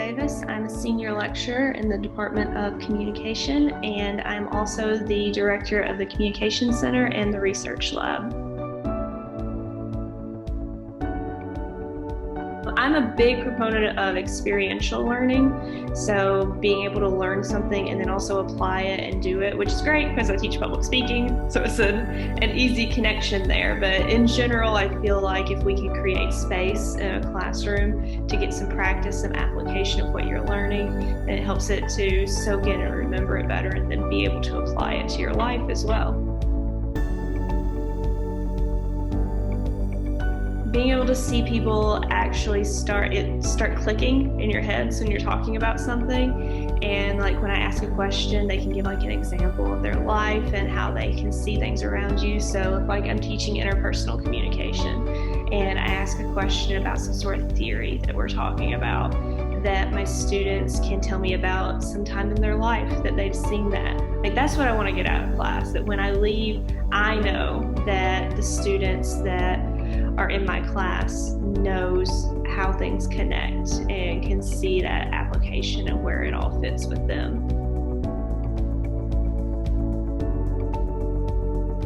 Davis. I'm a senior lecturer in the Department of Communication, and I'm also the director of the Communication Center and the Research Lab. I'm a big proponent of experiential learning, so being able to learn something and then also apply it and do it, which is great because I teach public speaking, so it's an easy connection there. But in general, I feel like if we can create space in a classroom to get some practice, some application of what you're learning, then it helps it to soak in and remember it better and then be able to apply it to your life as well. Being able to see people actually start clicking in your heads when you're talking about something, and like when I ask a question, they can give like an example of their life and how they can see things around you. So if like I'm teaching interpersonal communication and I ask a question about some sort of theory that we're talking about, that my students can tell me about some time in their life that they've seen that. Like that's what I want to get out of class, that when I leave, I know that the students that are in my class knows how things connect and can see that application and where it all fits with them.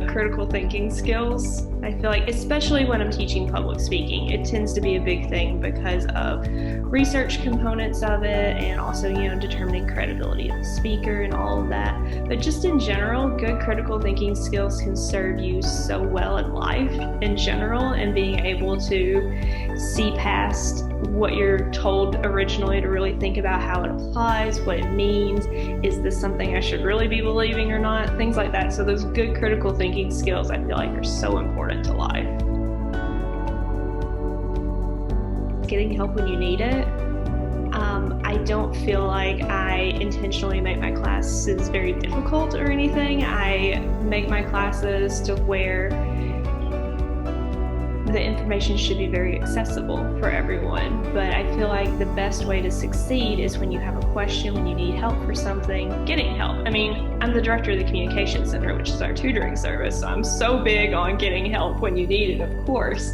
Critical thinking skills. I feel like, especially when I'm teaching public speaking, it tends to be a big thing because of research components of it and also, determining credibility of the speaker and all of that. But just in general, good critical thinking skills can serve you so well in life in general, and being able to see past what you're told originally to really think about how it applies, what it means, is this something I should really be believing or not, things like that. So those good critical thinking skills I feel like are so important to life. Getting help when you need it. I don't feel like I intentionally make my classes very difficult or anything. I make my classes to where the information should be very accessible for everyone, but I feel like the best way to succeed is when you have a question, when you need help for something, getting help. I mean, I'm the director of the Communication Center, which is our tutoring service, so I'm so big on getting help when you need it, of course.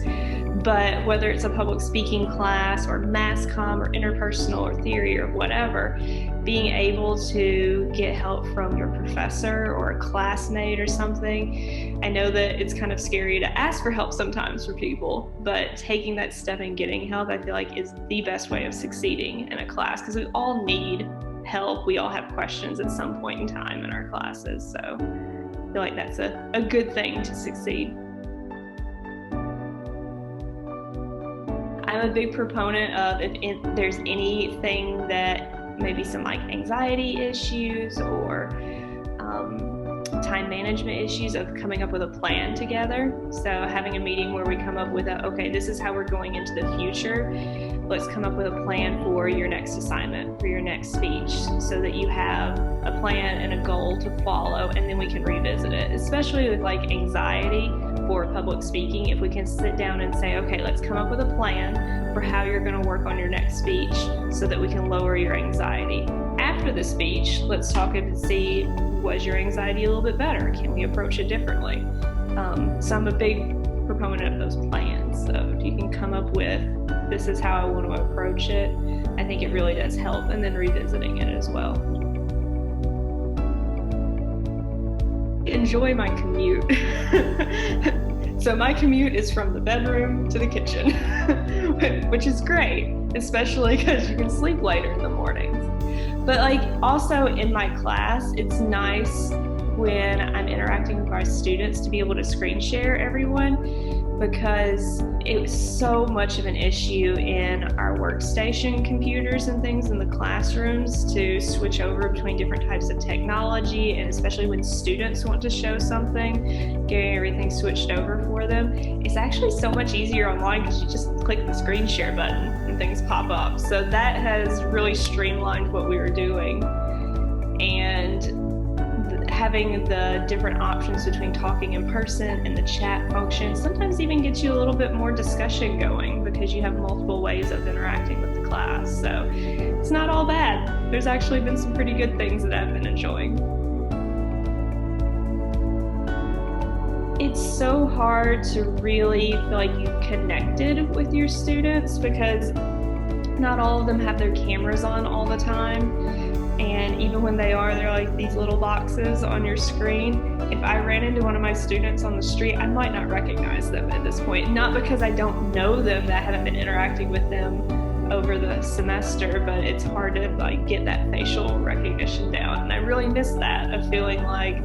But whether it's a public speaking class or mass comm or interpersonal or theory or whatever, being able to get help from your professor or a classmate or something. I know that it's kind of scary to ask for help sometimes for people, but taking that step and getting help, I feel like is the best way of succeeding in a class, because we all need help. We all have questions at some point in time in our classes. So I feel like that's a good thing to succeed. I'm a big proponent of if there's anything that maybe some like anxiety issues or time management issues, of coming up with a plan together. So having a meeting where we come up with okay, this is how we're going into the future. Let's come up with a plan for your next assignment, for your next speech, so that you have a plan and a goal to follow, and then we can revisit it. Especially with like anxiety for public speaking, if we can sit down and say, okay, let's come up with a plan for how you're going to work on your next speech so that we can lower your anxiety. After the speech, let's talk and see, was your anxiety a little bit better? Can we approach it differently? So I'm a big proponent of those plans. So if you can come up with, this is how I want to approach it, I think it really does help, and then revisiting it as well. Enjoy my commute. So my commute is from the bedroom to the kitchen, which is great, especially because you can sleep later in the mornings. But like also in my class, it's nice when I'm interacting with our students to be able to screen share everyone, because it was so much of an issue in our workstation computers and things in the classrooms to switch over between different types of technology, and especially when students want to show something, getting everything switched over for them. It's actually so much easier online because you just click the screen share button and things pop up. So that has really streamlined what we were doing. And having the different options between talking in person and the chat function sometimes even gets you a little bit more discussion going, because you have multiple ways of interacting with the class. So it's not all bad. There's actually been some pretty good things that I've been enjoying. It's so hard to really feel like you've connected with your students, because Not all of them have their cameras on all the time. And even when they are, they're like these little boxes on your screen. If I ran into one of my students on the street, I might not recognize them at this point. Not because I don't know them, that I haven't been interacting with them over the semester, but it's hard to like get that facial recognition down. And I really miss that, of feeling like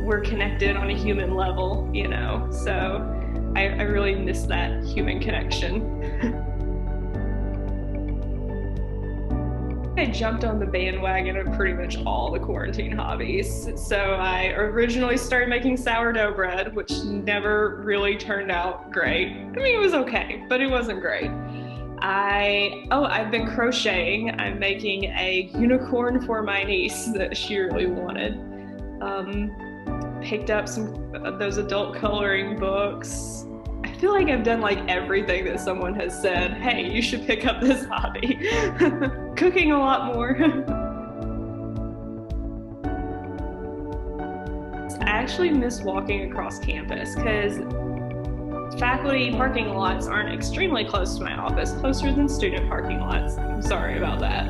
we're connected on a human level, you know? So I really miss that human connection. I jumped on the bandwagon of pretty much all the quarantine hobbies. So I originally started making sourdough bread, which never really turned out great. I mean, it was okay, but it wasn't great. I've been crocheting. I'm making a unicorn for my niece that she really wanted. Picked up some of those adult coloring books. I feel like I've done like everything that someone has said, hey, you should pick up this hobby. Cooking a lot more. I actually miss walking across campus because faculty parking lots aren't extremely close to my office, closer than student parking lots. I'm sorry about that.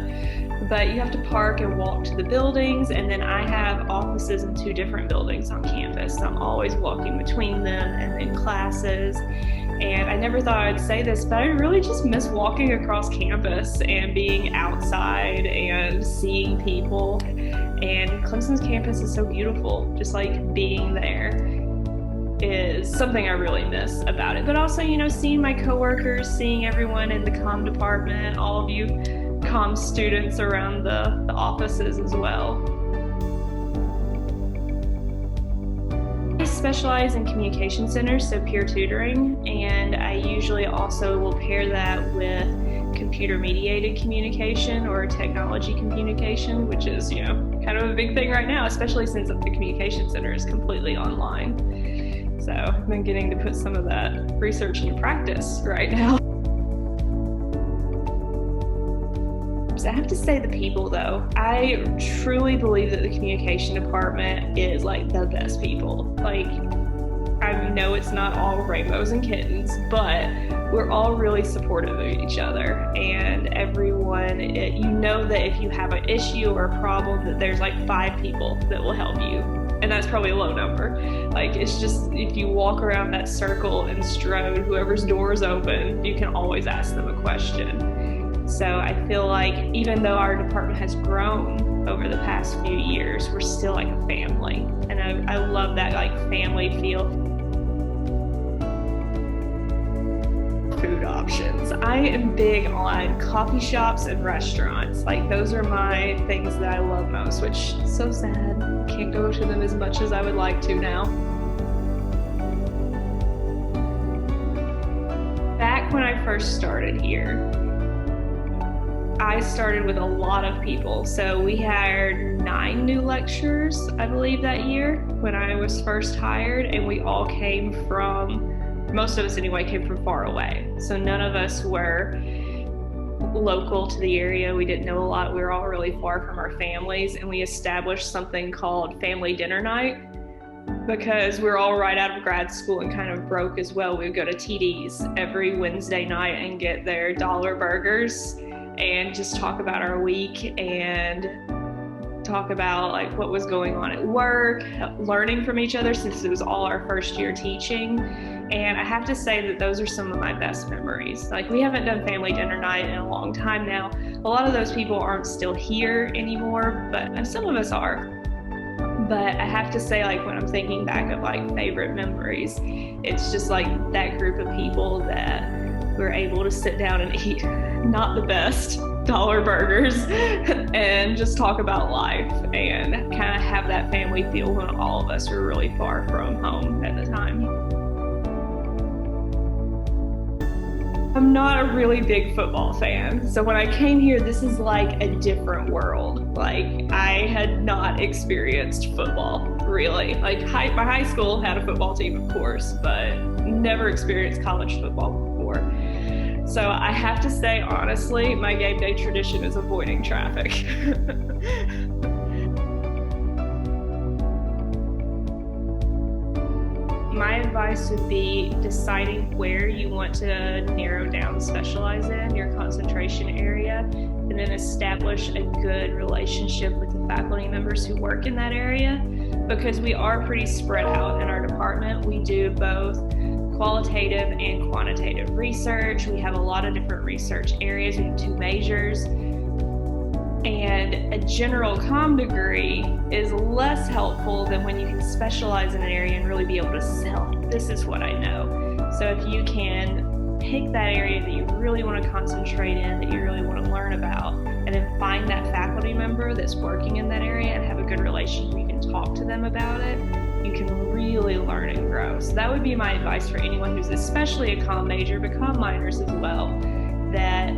But you have to park and walk to the buildings, and then I have offices in 2 different buildings on campus. So I'm always walking between them and then classes. And I never thought I'd say this, but I really just miss walking across campus and being outside and seeing people. And Clemson's campus is so beautiful. Just like being there is something I really miss about it. But also, you know, seeing my coworkers, seeing everyone in the comm department, all of you comm students around the offices as well. I specialize in communication centers, so peer tutoring, and I usually also will pair that with computer-mediated communication or technology communication, which is, you know, kind of a big thing right now, especially since the communication center is completely online. So I've been getting to put some of that research into practice right now. I have to say the people though. I truly believe that the communication department is like the best people. Like, I know it's not all rainbows and kittens, but we're all really supportive of each other, and everyone, you know that if you have an issue or a problem, that there's like 5 people that will help you. And that's probably a low number. Like, it's just, if you walk around that circle and Strode, whoever's door is open, you can always ask them a question. So I feel like even though our department has grown over the past few years, we're still like a family. And I love that like family feel. Food options. I am big on coffee shops and restaurants. Like, those are my things that I love most, which is so sad. Can't go to them as much as I would like to now. Back when I first started here, I started with a lot of people. So we hired 9 new lecturers, I believe, that year when I was first hired, and we all came from, most of us anyway, came from far away. So none of us were local to the area. We didn't know a lot. We were all really far from our families, and we established something called family dinner night because we were all right out of grad school and kind of broke as well. We would go to TD's every Wednesday night and get their dollar burgers and just talk about our week and talk about like what was going on at work, learning from each other since it was all our first year teaching. And I have to say that those are some of my best memories. Like, we haven't done family dinner night in a long time now. A lot of those people aren't still here anymore, but some of us are. But I have to say, like, when I'm thinking back of like favorite memories, it's just like that group of people that we're able to sit down and eat not the best dollar burgers and just talk about life and kind of have that family feel when all of us were really far from home at the time. I'm not a really big football fan, so when I came here, this is like a different world. Like, I had not experienced football, really. Like, my high school had a football team, of course, but never experienced college football before. So I have to say, honestly, my game day tradition is avoiding traffic. my advice would be deciding where you want to narrow down, specialize in your concentration area, and then establish a good relationship with the faculty members who work in that area, because we are pretty spread out in our department. We do both qualitative and quantitative research. We have a lot of different research areas. We have 2 majors. And a general comm degree is less helpful than when you can specialize in an area and really be able to sell it. This is what I know. So if you can pick that area that you really want to concentrate in, that you really want to learn about, and then find that faculty member that's working in that area and have a good relationship, you can talk to them about it, you can really learn and grow. So that would be my advice for anyone who's especially a comm major, but comm minors as well, that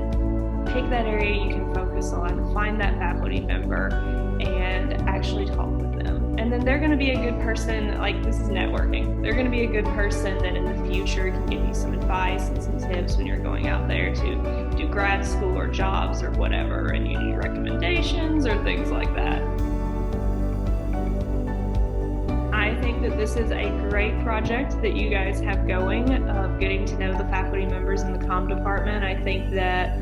pick that area you can focus on, find that faculty member, and actually talk with them. And then they're going to be a good person, like this is networking. They're going to be a good person that in the future can give you some advice and some tips when you're going out there to do grad school or jobs or whatever, and you need recommendations or things like that. I think that this is a great project that you guys have going of getting to know the faculty members in the comm department. I think that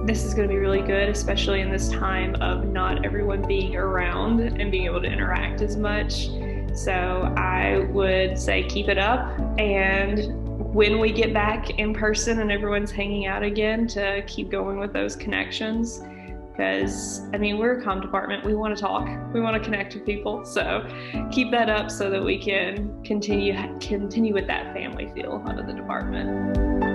this is going to be really good, especially in this time of not everyone being around and being able to interact as much. So I would say keep it up, and when we get back in person and everyone's hanging out again, to keep going with those connections. Because, I mean, we're a comm department. We want to talk. We want to connect with people. So keep that up so that we can continue with that family feel out of the department.